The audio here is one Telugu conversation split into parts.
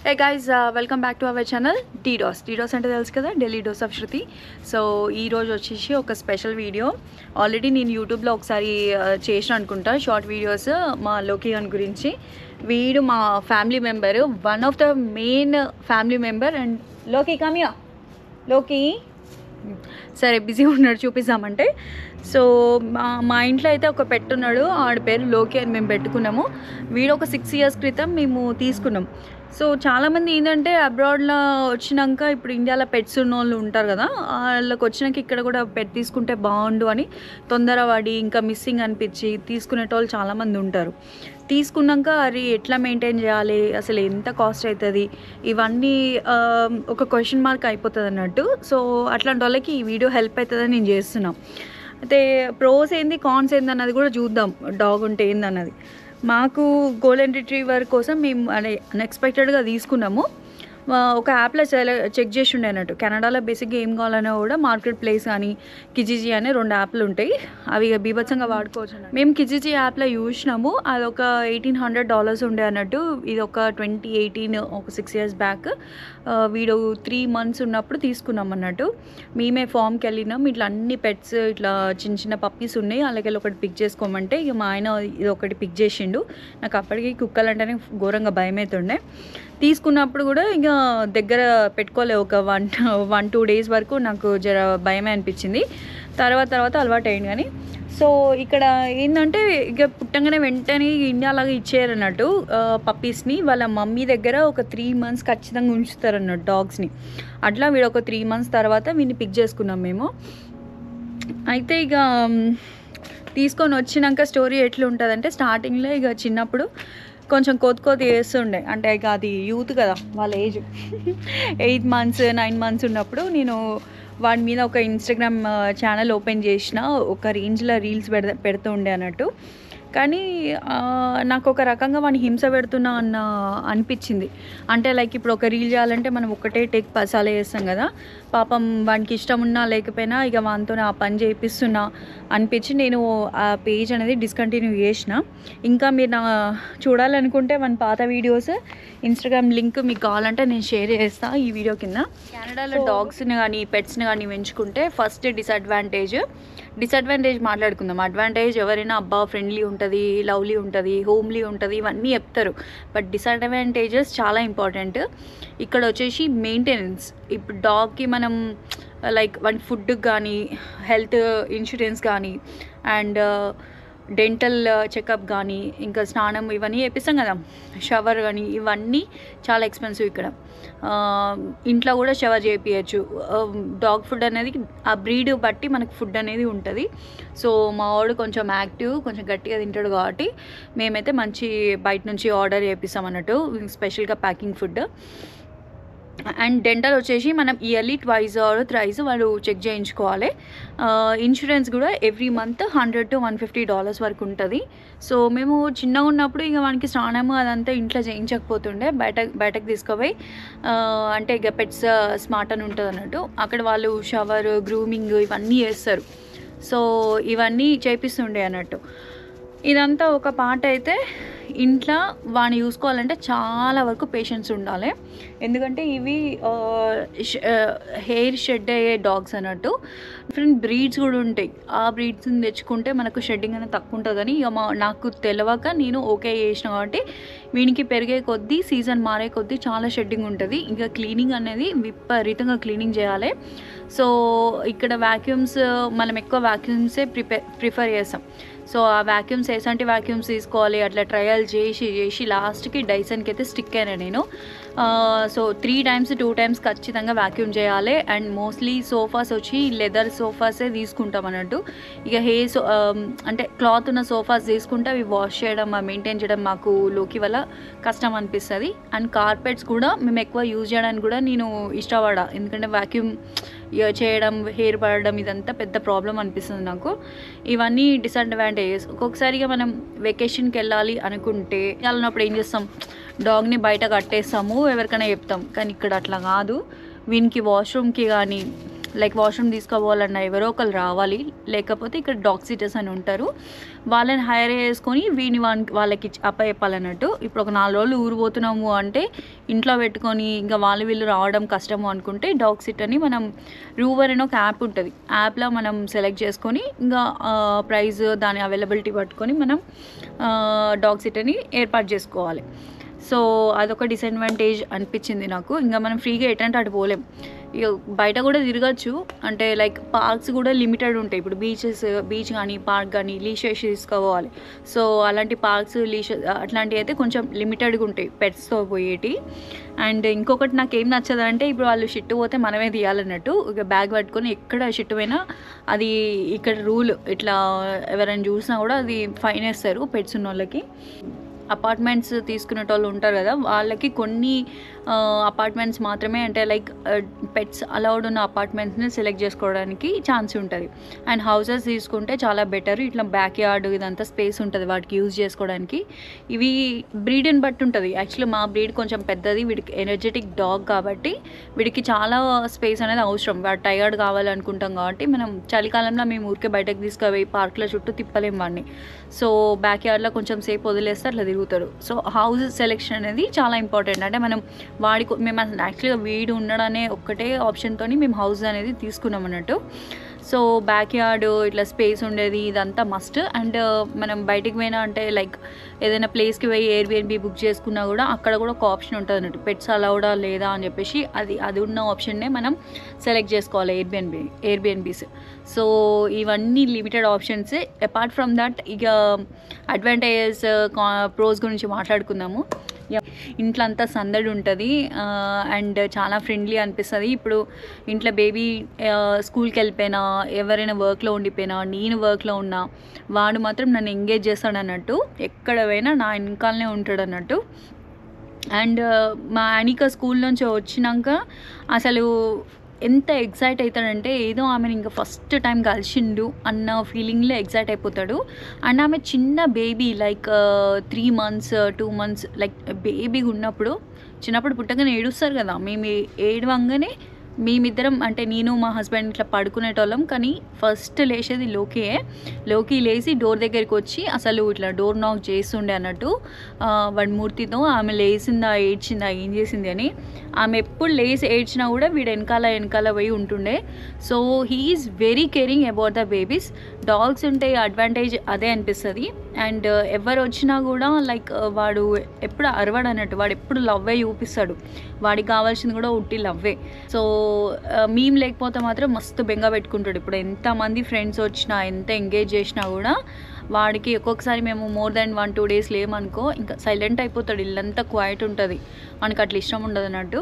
Hey guys, welcome back to our channel DDoS. DDoS అంటే తెలుసు కదా, Delhi dose of Shruti. So ఈరోజు వచ్చేసి ఒక స్పెషల్ వీడియో. ఆల్రెడీ నేను యూట్యూబ్లో ఒకసారి చేసిన అనుకుంటా షార్ట్ వీడియోస్ మా లోకి గాని గురించి. వీడు మా family member, one of the main family member. And లోకి కమియా, లోకి సరే బిజీ ఉన్నాడు, చూపిస్తామంటే. సో మా ఇంట్లో అయితే ఒక పెట్ ఉన్నాడు, ఆడి పేరు లోకి అని మేము పెట్టుకున్నాము. వీడు ఒక 6 years క్రితం మేము తీసుకున్నాం. సో చాలామంది ఏంటంటే అబ్రాడ్లో వచ్చినాక ఇప్పుడు ఇండియాలో పెట్స్ ఉన్న వాళ్ళు ఉంటారు కదా, వాళ్ళకి వచ్చినాక ఇక్కడ కూడా పెట్ తీసుకుంటే బాగుండు అని తొందరపడి ఇంకా మిస్సింగ్ అనిపించి తీసుకునేటోళ్ళు చాలామంది ఉంటారు. తీసుకున్నాక అది ఎట్లా మెయింటైన్ చేయాలి, అసలు ఎంత కాస్ట్ అవుతుంది, ఇవన్నీ ఒక క్వశ్చన్ మార్క్ అయిపోతుంది అన్నట్టు. సో అట్లాంటి వాళ్ళకి ఈ వీడియో హెల్ప్ అవుతుందని నేను చేస్తున్నాను. అయితే ప్రోస్ ఏంది కాన్స్ ఏంది అన్నది కూడా చూద్దాం, డాగ్ ఉంటే ఏందన్నది. మాకు గోల్డెన్ రిట్రీవర్ కోసం మేము అన్ఎక్స్పెక్టెడ్గా తీసుకున్నాము. ఒక యాప్లో చెక్ చేసి ఉండే అన్నట్టు. కెనడాలో బేసిక్గా ఏం కావాలన్నా కూడా మార్కెట్ ప్లేస్ కానీ కిజిజీ అనే 2 యాప్లు ఉంటాయి, అవి బీభత్సంగా వాడుకోవచ్చు. మేము కిజిజీ యాప్లో చూసినాము, అది ఒక $1,800 ఉండే అన్నట్టు. ఇది ఒక 2018, ఒక 6 years బ్యాక్. వీడు 3 months ఉన్నప్పుడు తీసుకున్నాం అన్నట్టు. మేమే ఫామ్కి వెళ్ళినాం, ఇట్లా అన్ని పెట్స్ ఇట్లా చిన్న చిన్న పప్పీస్ ఉన్నాయి, అలాగే ఒకటి పిక్ చేసుకోమంటే ఇక మా ఆయన ఇది ఒకటి పిక్ చేసిండు. నాకు అప్పటికి కుక్కలు అంటేనే ఘోరంగా భయం అవుతుండే. తీసుకున్నప్పుడు కూడా ఇక దగ్గర పెట్టుకోలే, ఒక 1-2 days వరకు నాకు జర భయమే అనిపించింది. తర్వాత అలవాటు అయింది. కానీ సో ఇక్కడ ఏంటంటే ఇక పుట్టంగానే వెంటనే ఇండియాలాగా ఇచ్చేయారు అన్నట్టు పప్పీస్ని. వాళ్ళ మమ్మీ దగ్గర ఒక 3 months ఖచ్చితంగా ఉంచుతారు అన్నట్టు డాగ్స్ని. అట్లా వీడు ఒక 3 months తర్వాత వీడిని పిక్ చేసుకున్నాం మేము. అయితే ఇక తీసుకొని వచ్చినాక స్టోరీ ఎట్లా ఉంటుందంటే, స్టార్టింగ్లో ఇక చిన్నప్పుడు కొంచెం కొద్ది చేస్తుండే, అంటే ఇక అది యూత్ కదా, వాళ్ళ ఏజ్ 8 months 9 months ఉన్నప్పుడు నేను వాడి మీద ఒక ఇన్స్టాగ్రామ్ ఛానల్ ఓపెన్ చేసిన, ఒక రేంజ్లో రీల్స్ పెడుతూ ఉండే అన్నట్టు. కానీ నాకు ఒక రకంగా వాడిని హింస పెడుతున్నా అన్న అనిపించింది. అంటే లైక్ ఇప్పుడు ఒక రీల్ చేయాలంటే మనం ఒకటే టేక్ 10 సార్లు చేస్తాం కదా, పాపం వానికి ఇష్టం ఉన్నా లేకపోయినా ఇక వానితో ఆ పని చేయిస్తున్నా అనిపించి నేను ఆ పేజ్ అనేది డిస్కంటిన్యూ చేసిన. ఇంకా మీరు నా చూడాలనుకుంటే మన పాత వీడియోస్ ఇన్స్టాగ్రామ్ లింక్ మీకు కావాలంటే నేను షేర్ చేస్తాను ఈ వీడియో కింద. కెనడాలో డాగ్స్ని కానీ పెట్స్ని కానీ పెంచుకుంటే ఫస్ట్ డిసడ్వాంటేజ్ మాట్లాడుకుందాం. అడ్వాంటేజ్ ఎవరైనా అబ్బా ఫ్రెండ్లీ ఉంటుంది, లవ్లీ ఉంటుంది, హోమ్లీ ఉంటుంది, ఇవన్నీ చెప్తారు. బట్ డిసడ్వాంటేజెస్ చాలా ఇంపార్టెంట్. ఇక్కడ వచ్చేసి మెయింటెనెన్స్. ఇప్పుడు డాగ్కి మనం లైక్ వన్ ఫుడ్కి కానీ, హెల్త్ ఇన్సూరెన్స్ కానీ, అండ్ డెంటల్ చెకప్ కానీ, ఇంకా స్నానం ఇవన్నీ చేపిస్తాం కదా, షవర్ కానీ, ఇవన్నీ చాలా ఎక్స్పెన్సివ్ ఇక్కడ. ఇంట్లో కూడా షవర్ చేయించచ్చు. డాగ్ ఫుడ్ అనేది ఆ బ్రీడ్ బట్టి మనకు ఫుడ్ అనేది ఉంటుంది. సో మా వాడు కొంచెం యాక్టివ్, కొంచెం గట్టిగా తింటాడు కాబట్టి మేమైతే మంచి బయట నుంచి ఆర్డర్ చేపిస్తాం అన్నట్టు, స్పెషల్గా ప్యాకింగ్ ఫుడ్. అండ్ డెంటల్ వచ్చేసి మనం ఇయర్లీ 2 or 3 వాళ్ళు చెక్ చేయించుకోవాలి. ఇన్సూరెన్స్ కూడా ఎవ్రీ మంత్ $100 to $150 వరకు ఉంటుంది. సో మేము చిన్నగా ఉన్నప్పుడు ఇక మనకి స్నానము అదంతా ఇంట్లో చేయించకపోతుండే, బయటకు తీసుకుపోయి అంటే ఇక పెట్స్ స్మార్ట్ అని ఉంటుంది అన్నట్టు, అక్కడ వాళ్ళు షవర్, గ్రూమింగ్ ఇవన్నీ చేస్తారు. సో ఇవన్నీ చేపిస్తుండే అన్నట్టు. ఇదంతా ఒక పార్ట్. అయితే ఇంట్లో వాడిని చూసుకోవాలంటే చాలా వరకు పేషెన్స్ ఉండాలి, ఎందుకంటే ఇవి హెయిర్ షెడ్ అయ్యే డాగ్స్ అన్నట్టు. డిఫరెంట్ బ్రీడ్స్ కూడా ఉంటాయి, ఆ బ్రీడ్స్ని తెచ్చుకుంటే మనకు షెడ్డింగ్ అనేది తక్కువ ఉంటుందని ఇక నాకు తెలియక నేను ఓకే చేసిన. కాబట్టి వీనికి పెరిగే కొద్దీ, సీజన్ మారే కొద్దీ చాలా షెడ్డింగ్ ఉంటుంది. ఇంకా క్లీనింగ్ అనేది విపరీతంగా క్లీనింగ్ చేయాలి. సో ఇక్కడ వ్యాక్యూమ్స్ మనం ఎక్కువ వ్యాక్యూమ్సే ప్రిఫర్ చేస్తాం. సో ఆ వ్యాక్యూమ్స్ ఎసంటి వ్యాక్యూమ్స్ తీసుకోవాలి అట్లా ట్రయల్ చేసి లాస్ట్కి డైసన్కి అయితే స్టిక్ అయినా నేను. సో 3 times 2 times ఖచ్చితంగా వ్యాక్యూమ్ చేయాలి. అండ్ మోస్ట్లీ సోఫాస్ వచ్చి లెదర్ సోఫాసే తీసుకుంటాం అన్నట్టు. ఇక అంటే క్లాత్ ఉన్న సోఫాస్ తీసుకుంటే అవి వాష్ చేయడం, మెయింటైన్ చేయడం మాకు లోకి వల్ల కష్టం అనిపిస్తుంది. అండ్ కార్పెట్స్ కూడా మేము ఎక్కువ యూజ్ చేయడానికి కూడా నేను ఇష్టపడా, ఎందుకంటే వ్యాక్యూమ్ చేయడం, హెయిర్ పడడం ఇదంతా పెద్ద ప్రాబ్లం అనిపిస్తుంది నాకు. ఇవన్నీ డిసడ్వాంటేజెస్. ఒక్కొక్కసారిగా మనం వెకేషన్కి వెళ్ళాలి అనుకుంటే వెళ్ళినప్పుడు ఏం చేస్తాం, డాగ్ని బయట కట్టేస్తాము, ఎవరికైనా చెప్తాం. కానీ ఇక్కడ అట్లా కాదు. వీనికి వాష్రూమ్కి కానీ లైక్ వాష్రూమ్ తీసుకోవాలన్నా ఎవరో ఒకరు రావాలి, లేకపోతే ఇక్కడ డాగ్ సిటర్స్ అని ఉంటారు, వాళ్ళని హైర్ చేసుకొని వాళ్ళకి అప్పచెప్పాలన్నట్టు. ఇప్పుడు ఒక 4 రోజులు ఊరు పోతున్నాము అంటే ఇంట్లో పెట్టుకొని ఇంకా వీళ్ళు రావడం కష్టము అనుకుంటే డాగ్ సిటర్ని మనం రూవర్ అని ఒక యాప్ ఉంటుంది, యాప్లో మనం సెలెక్ట్ చేసుకొని ఇంకా ప్రైస్ దాని అవైలబిలిటీ పట్టుకొని మనం డాగ్ సిటర్ని ఏర్పాటు చేసుకోవాలి. సో అదొక డిసడ్వాంటేజ్ అనిపించింది నాకు. ఇంకా మనం ఫ్రీగా ఎటంటే అటు పోలేం, ఇక బయట కూడా తిరగచ్చు, అంటే లైక్ పార్క్స్ కూడా లిమిటెడ్ ఉంటాయి. ఇప్పుడు బీచ్ కానీ పార్క్ కానీ లీషర్స్ తీసుకోవాలి. సో అలాంటి పార్క్స్ అట్లాంటివి అయితే కొంచెం లిమిటెడ్గా ఉంటాయి పెట్స్తో పోయేటి. అండ్ ఇంకొకటి నాకు ఏం నచ్చదంటే ఇప్పుడు వాళ్ళు షిట్టు పోతే మనమే తీయాలన్నట్టు, ఇక బ్యాగ్ పట్టుకొని ఎక్కడ షిట్టు పోయినా అది ఇక్కడ రూల్, ఇట్లా ఎవరైనా చూసినా కూడా అది ఫైన్ వేస్తారు పెట్స్ ఉన్న వాళ్ళకి. అపార్ట్మెంట్స్ తీసుకునే వాళ్ళు ఉంటారు కదా, వాళ్ళకి కొన్ని అపార్ట్మెంట్స్ మాత్రమే, అంటే లైక్ పెట్స్ అలౌడ్ ఉన్న అపార్ట్మెంట్స్ని సెలెక్ట్ చేసుకోవడానికి ఛాన్స్ ఉంటుంది. అండ్ హౌసెస్ తీసుకుంటే చాలా బెటర్, ఇట్లా బ్యాక్ యార్డ్ ఇదంతా స్పేస్ ఉంటుంది వాటికి యూజ్ చేసుకోవడానికి. ఇవి బ్రీడ్ని బట్టి ఉంటుంది. యాక్చువల్లీ మా బ్రీడ్ కొంచెం పెద్దది, వీడికి ఎనర్జెటిక్ డాగ్ కాబట్టి వీడికి చాలా స్పేస్ అనేది అవసరం. వాడు టైర్డ్ కావాలనుకుంటాం కాబట్టి మనం చలికాలంలో మేము ఊరికే బయటకు తీసుకుపోయి పార్క్లో చుట్టూ తిప్పలేం వాడిని. సో బ్యాక్ యార్డ్లో కొంచెం సేపు వదిలేస్తే అట్లా తిరుగుతారు. సో హౌస్ సెలెక్షన్ అనేది చాలా ఇంపార్టెంట్. అంటే మనం మేము యాక్చువల్గా వీడు ఉండడనే ఒక్కటే ఆప్షన్తో మేము హౌస్ అనేది తీసుకున్నాం అన్నట్టు. సో బ్యాక్ యార్డ్ ఇట్లా స్పేస్ ఉండేది, ఇదంతా మస్ట్. అండ్ మనం బయటికి పోయినా అంటే లైక్ ఏదైనా ప్లేస్కి పోయి ఎయిర్బిఎన్బి బుక్ చేసుకున్నా కూడా అక్కడ కూడా ఒక ఆప్షన్ ఉంటుంది అన్నట్టు, పెట్స్ అలౌడా లేదా అని చెప్పేసి అది ఉన్న ఆప్షన్నే మనం సెలెక్ట్ చేసుకోవాలి ఎయిర్బిఎన్బీస్. సో ఇవన్నీ limited options. Apart from that ఇక అడ్వాంటేజెస్ ప్రోస్ గురించి మాట్లాడుకుందాము. ఇంట్లో అంతా సందడి ఉంటుంది అండ్ చాలా ఫ్రెండ్లీ అనిపిస్తుంది. ఇప్పుడు ఇంట్లో బేబీ స్కూల్కి వెళ్ళిపోయినా, ఎవరైనా వర్క్లో ఉండిపోయినా, నేను వర్క్లో ఉన్నా, వాడు మాత్రం నన్ను ఎంగేజ్ చేస్తాడు అన్నట్టు, ఎక్కడ పోయినా నా వెనకాలనే ఉంటాడు అన్నట్టు. అండ్ మా అనిక స్కూల్ నుంచి వచ్చినాక అసలు ఎంత ఎగ్జైట్ అవుతాడంటే ఏదో ఆమెను ఇంకా ఫస్ట్ టైం కలిసిండు అన్న ఫీలింగ్లో ఎగ్జైట్ అయిపోతాడు. అండ్ ఆమె చిన్న baby like 3 months 2 months like బేబీగా ఉన్నప్పుడు, చిన్నప్పుడు పుట్టగానే ఏడుస్తారు కదా, మేము ఏడవంగానే మేమిద్దరం అంటే నేను మా హస్బెండ్ ఇట్లా పడుకునేటోళ్ళం. కానీ ఫస్ట్ లేచేది లోకి లేచి డోర్ దగ్గరికి వచ్చి అసలు ఇట్లా డోర్ నాక్ చేస్తుండే అన్నట్టు వాడి మూర్తితో. ఆమె లేచిందా ఏడ్చిందా ఏం చేసింది అని, ఆమె ఎప్పుడు లేచి ఏడ్చినా కూడా వీడు వెనకాల పోయి ఉంటుండే. So he is very caring about the babies. Dogs ఉంటే అడ్వాంటేజ్ అదే అనిపిస్తుంది. అండ్ ఎవరు వచ్చినా కూడా లైక్ వాడు ఎప్పుడు అరవడు అన్నట్టు, వాడు ఎప్పుడు లవ్వే చూపిస్తాడు, వాడికి కావాల్సింది కూడా ఉట్టి లవ్వే. సో మేము లేకపోతే మాత్రం మస్తు బెంగ పెట్టుకుంటాడు. ఇప్పుడు ఎంతమంది ఫ్రెండ్స్ వచ్చినా, ఎంత ఎంగేజ్ చేసినా కూడా వాడికి ఒక్కొక్కసారి మేము మోర్ దాన్ 1-2 days లేమనుకో ఇంకా సైలెంట్ అయిపోతాడు, ఇల్లంతా క్వైట్ ఉంటుంది, మనకు అట్లా ఇష్టం ఉండదు అన్నట్టు.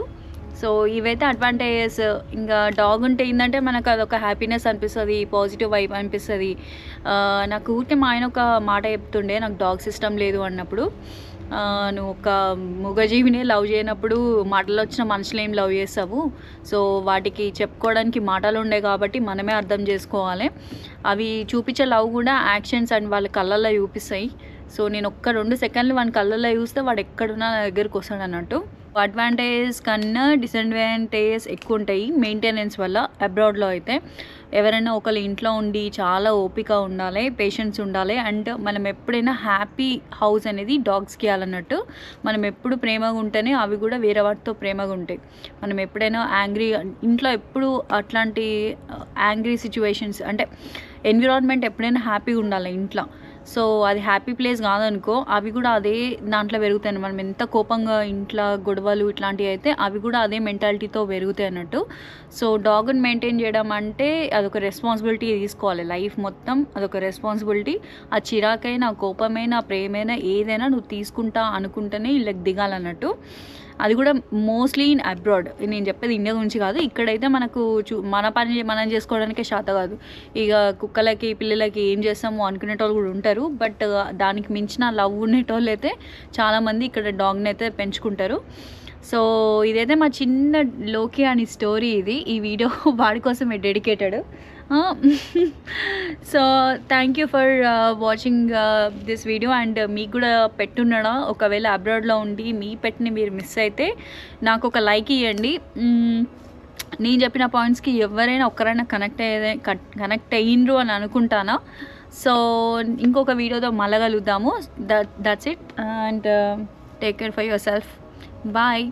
సో ఇవైతే అడ్వాంటేజెస్. ఇంకా డాగ్ ఉంటే ఏంటంటే మనకు అదొక హ్యాపీనెస్ అనిపిస్తుంది, పాజిటివ్ వైబ్ అనిపిస్తుంది. నాకు ఊరికే మా ఆయన ఒక మాట చెప్తుండే, నాకు డాగ్స్ ఇష్టం లేదు అన్నప్పుడు, నువ్వు ఒక మూగజీవినే లవ్ చేయనప్పుడు మాటలు వచ్చిన మనుషులు ఏం లవ్ చేస్తావు, సో వాటికి చెప్పుకోవడానికి మాటలు ఉండే కాబట్టి మనమే అర్థం చేసుకోవాలి. అవి చూపించే లవ్ కూడా యాక్షన్స్ అండ్ వాళ్ళ కళ్ళల్లో చూపిస్తాయి. సో నేను ఒక్క 2 seconds వాడి కళ్ళల్లో చూస్తే వాడు ఎక్కడున్నా నా దగ్గరికి వస్తాడు అన్నట్టు. అడ్వాంటేజ్ కన్నా డిసడ్వాంటేజెస్ ఎక్కువ ఉంటాయి మెయింటెనెన్స్ వల్ల. అబ్రాడ్లో అయితే ఎవరైనా ఒకళ్ళు ఇంట్లో ఉండి చాలా ఓపిక ఉండాలి, పేషెన్స్ ఉండాలి. అండ్ మనం ఎప్పుడైనా హ్యాపీ హౌస్ అనేది డాగ్స్కి ఇవ్వాలన్నట్టు. మనం ఎప్పుడు ప్రేమగా ఉంటేనే అవి కూడా వేరే వాటితో ప్రేమగా ఉంటాయి. మనం ఎప్పుడైనా ఇంట్లో ఎప్పుడు అట్లాంటి యాంగ్రీ సిచ్యువేషన్స్ అంటే ఎన్విరాన్మెంట్ ఎప్పుడైనా హ్యాపీగా ఉండాలి ఇంట్లో. సో అది హ్యాపీ ప్లేస్ కాదనుకో, అవి కూడా అదే దాంట్లో పెరుగుతాయి. మనం ఎంత కోపంగా ఇంట్లో గొడవలు ఇట్లాంటివి అయితే అవి కూడా అదే మెంటాలిటీతో పెరుగుతాయి అన్నట్టు. సో డాగ్ని మెయింటైన్ చేయడం అంటే అదొక రెస్పాన్సిబిలిటీ తీసుకోవాలి, లైఫ్ మొత్తం అదొక రెస్పాన్సిబిలిటీ. ఆ చిరాకైనా, కోపమైనా, ప్రేమైనా ఏదైనా నువ్వు తీసుకుంటా అనుకుంటేనే వీళ్ళకి దిగాలన్నట్టు. అది కూడా మోస్ట్లీ ఇన్ అబ్రాడ్. నేను చెప్పేది ఇండియా గురించి కాదు. ఇక్కడైతే మనకు మన పని మనం చేసుకోవడానికే శాత కాదు. ఇక కుక్కలకి పిల్లలకి ఏం చేస్తామో అనుకునేటోళ్ళు కూడా ఉంటారు. బట్ దానికి మించిన లవ్ ఉండేటోళ్ళు అయితే చాలామంది ఇక్కడ డాగ్ని అయితే పెంచుకుంటారు. సో ఇదైతే మా చిన్న లోకి అని స్టోరీ. ఈ వీడియో వాడి కోసమే dedicated. So thank you for watching this video. And మీకు కూడా పెట్టున్నాడా, ఒకవేళ అబ్రాడ్లో ఉండి మీ పెట్ని మీరు మిస్ అయితే నాకు ఒక లైక్ ఇవ్వండి. నేను చెప్పిన పాయింట్స్కి ఎవరైనా ఒక్కరైనా కనెక్ట్ అయ్యిండ్రు అని అనుకుంటానా. సో ఇంకొక వీడియోతో మళ్ళీ కలుద్దాము. That's it and take care for yourself. Bye.